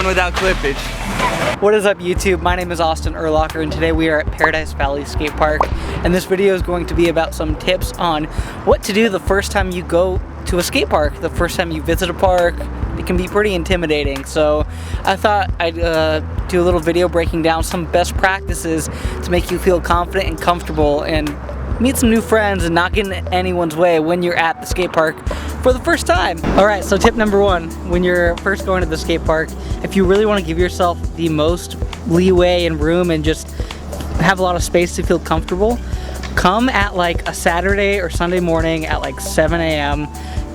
one without clippage. What is up YouTube? My name is Austin Urlocker and today we are at Paradise Valley Skate Park, and this video is going to be about some tips on what to do the first time you go to a skate park, the first time you visit a park. It can be pretty intimidating, so I thought I'd do a little video breaking down some best practices to make you feel confident and comfortable and meet some new friends and not get in anyone's way when you're at the skate park for the first time. Alright, so tip number one, when you're first going to the skate park, if you really want to give yourself the most leeway and room and just have a lot of space to feel comfortable, come at like a Saturday or Sunday morning at like 7 a.m.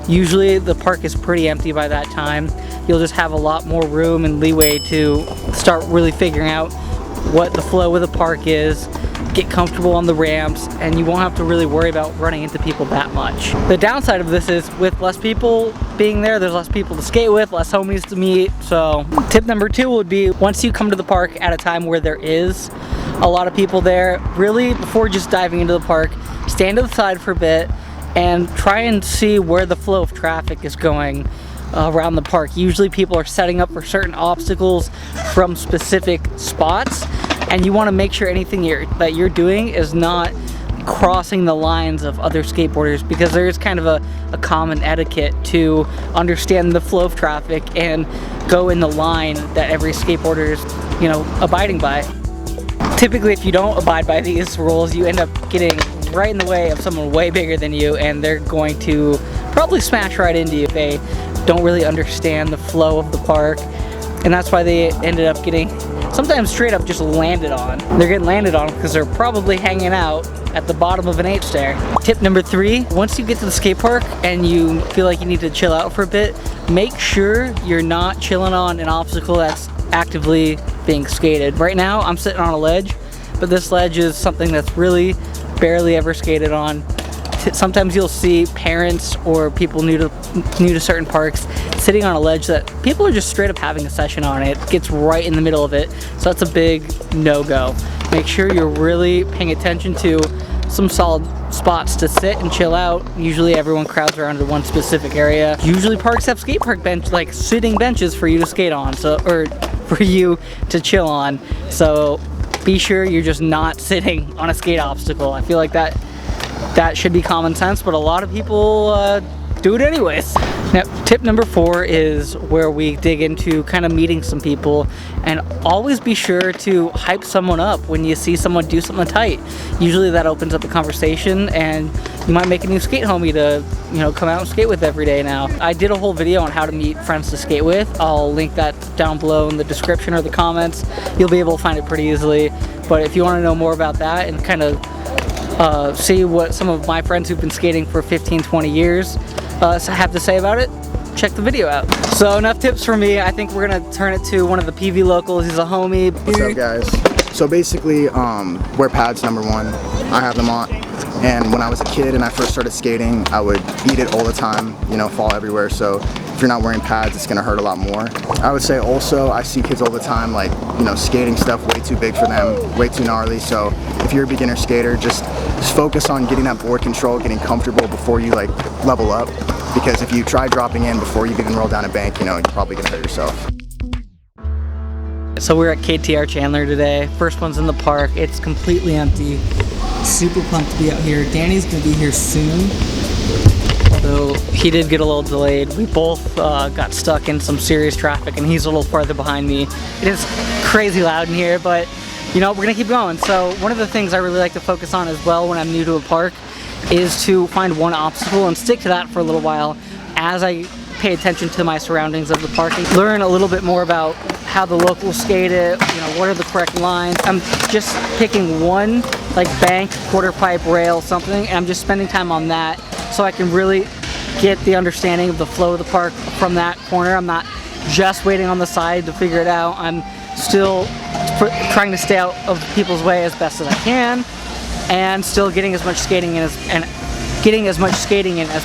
Usually the park is pretty empty by that time. You'll just have a lot more room and leeway to start really figuring out what the flow of the park is, get comfortable on the ramps, and you won't have to really worry about running into people that much. The downside of this is with less people being there, there's less people to skate with, less homies to meet. So tip number two would be, once you come to the park at a time where there is a lot of people there, really before just diving into the park, stand to the side for a bit and try and see where the flow of traffic is going around the park. Usually people are setting up for certain obstacles from specific spots, and you want to make sure anything that you're doing is not crossing the lines of other skateboarders, because there is kind of a common etiquette to understand the flow of traffic and go in the line that every skateboarder is, you know, abiding by. Typically, if you don't abide by these rules, you end up getting right in the way of someone way bigger than you, and they're going to probably smash right into you if they don't really understand the flow of the park. And that's why they ended up getting sometimes straight up just landed on. They're getting landed on because they're probably hanging out at the bottom of an H-stair. Tip number three, once you get to the skate park and you feel like you need to chill out for a bit, make sure you're not chilling on an obstacle that's actively being skated. Right now I'm sitting on a ledge, but this ledge is something that's really barely ever skated on. Sometimes you'll see parents or people new to certain parks sitting on a ledge that people are just straight up having a session on. It gets right in the middle of it, so that's a big no-go. Make sure you're really paying attention to some solid spots to sit and chill out. Usually everyone crowds around to one specific area. Usually parks have skate park bench, like sitting benches for you to skate on, or for you to chill on. So be sure you're just not sitting on a skate obstacle. I feel like that should be common sense, but a lot of people do it anyways. Now, tip number four is where we dig into kind of meeting some people, and always be sure to hype someone up when you see someone do something tight. Usually that opens up a conversation and you might make a new skate homie to, you know, come out and skate with every day now. I did a whole video on how to meet friends to skate with. I'll link that down below in the description or the comments. You'll be able to find it pretty easily. But if you want to know more about that and kind of see what some of my friends who've been skating for 15-20 years have to say about it, check the video out. So enough tips for me. I think we're gonna turn it to one of the PV locals. He's a homie. What's up, guys? So basically, wear pads, number one. I have them on. And when I was a kid and I first started skating, I would eat it all the time, you know, fall everywhere. So if you're not wearing pads, it's gonna hurt a lot more. I would say also, I see kids all the time, like, you know, skating stuff way too big for them, way too gnarly. So if you're a beginner skater, just focus on getting that board control, getting comfortable before you like level up. Because if you try dropping in before you've even rolled down a bank, you know, you're probably gonna hurt yourself. So we're at KTR Chandler today. First one's in the park. It's completely empty. Super pumped to be out here. Danny's gonna be here soon, although he did get a little delayed. We both got stuck in some serious traffic, and he's a little farther behind me. It is crazy loud in here, but you know, we're gonna keep going. So one of the things I really like to focus on as well when I'm new to a park is to find one obstacle and stick to that for a little while as I pay attention to my surroundings of the park and learn a little bit more about how the locals skate it, you know, what are the correct lines. I'm just picking one like bank, quarter pipe, rail, something, and I'm just spending time on that so I can really get the understanding of the flow of the park from that corner. I'm not just waiting on the side to figure it out. I'm still trying to stay out of people's way as best as I can, and still getting as much skating in as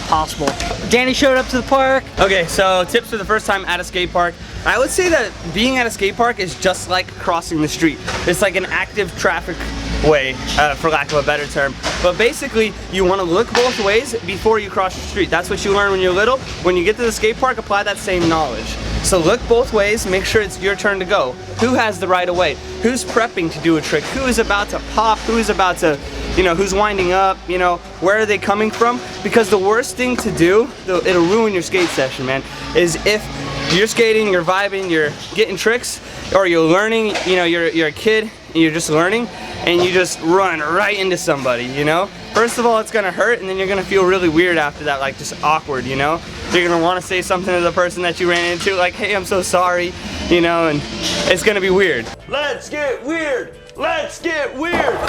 possible. Danny showed up to the park. Okay, so tips for the first time at a skate park. I would say that being at a skate park is just like crossing the street. It's like an active traffic way, for lack of a better term. But basically, you want to look both ways before you cross the street. That's what you learn when you're little. When you get to the skate park, apply that same knowledge. So look both ways, make sure it's your turn to go. Who has the right of way? Who's prepping to do a trick? Who is about to pop? Who is about to, you know, who's winding up? You know, where are they coming from? Because the worst thing to do, it'll ruin your skate session, man, is if you're skating, you're vibing, you're getting tricks, or you're learning, you know, you're a kid, and you're just learning, and you just run right into somebody, you know? First of all, it's gonna hurt, and then you're gonna feel really weird after that, like just awkward, you know? You're gonna wanna say something to the person that you ran into, like, hey, I'm so sorry, you know, and it's gonna be weird. Let's get weird! Let's get weird!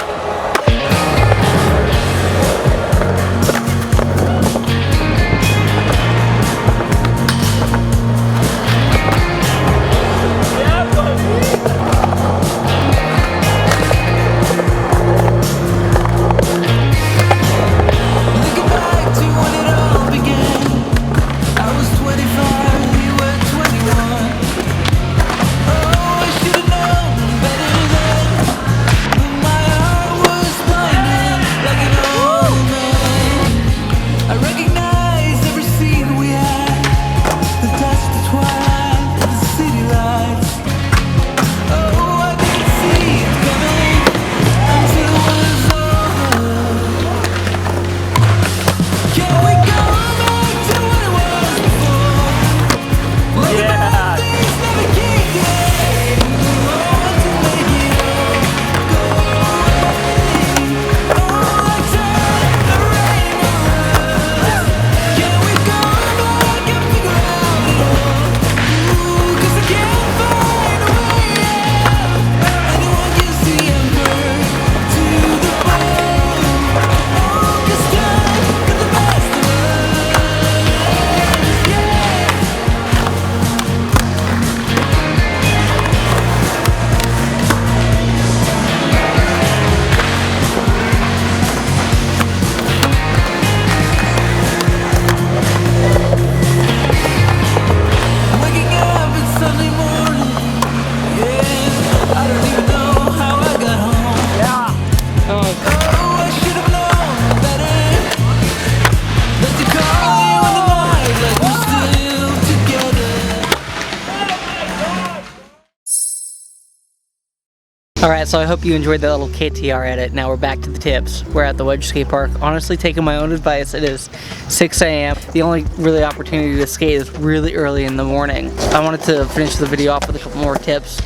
Alright, so I hope you enjoyed that little KTR edit. Now we're back to the tips. We're at the Wedge Skate Park. Honestly, taking my own advice, it is 6 a.m. The only really opportunity to skate is really early in the morning. I wanted to finish the video off with a couple more tips.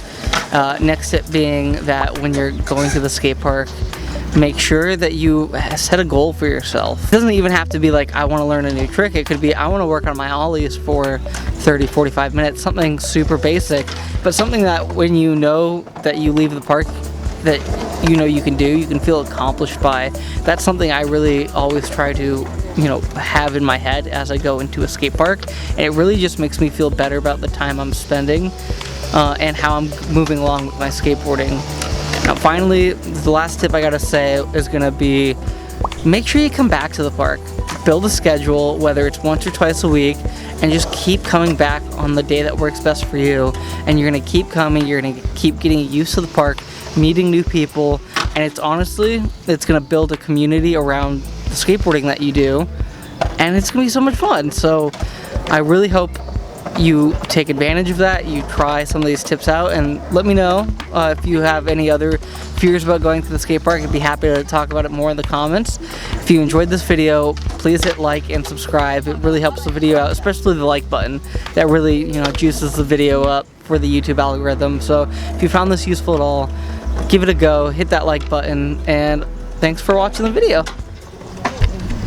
Next tip being that when you're going to the skate park, make sure that you set a goal for yourself. It doesn't even have to be like, I want to learn a new trick. It could be, I want to work on my ollies for 30, 45 minutes, something super basic, but something that when you know that you leave the park that you know you can do, you can feel accomplished by. That's something I really always try to, you know, have in my head as I go into a skate park, and it really just makes me feel better about the time I'm spending and how I'm moving along with my skateboarding. Now finally, the last tip I gotta say is gonna be, make sure you come back to the park. Build a schedule, whether it's once or twice a week, and just keep coming back on the day that works best for you. And you're gonna keep coming, you're gonna keep getting used to the park, meeting new people, and it's gonna build a community around the skateboarding that you do, and it's gonna be so much fun. So I really hope you take advantage of that, you try some of these tips out, and let me know if you have any other fears about going to the skate park. I'd be happy to talk about it more in the comments. If you enjoyed this video, please hit like and subscribe. It really helps the video out, especially the like button. That really, you know, juices the video up for the YouTube algorithm. So if you found this useful at all, give it a go, hit that like button, and thanks for watching the video.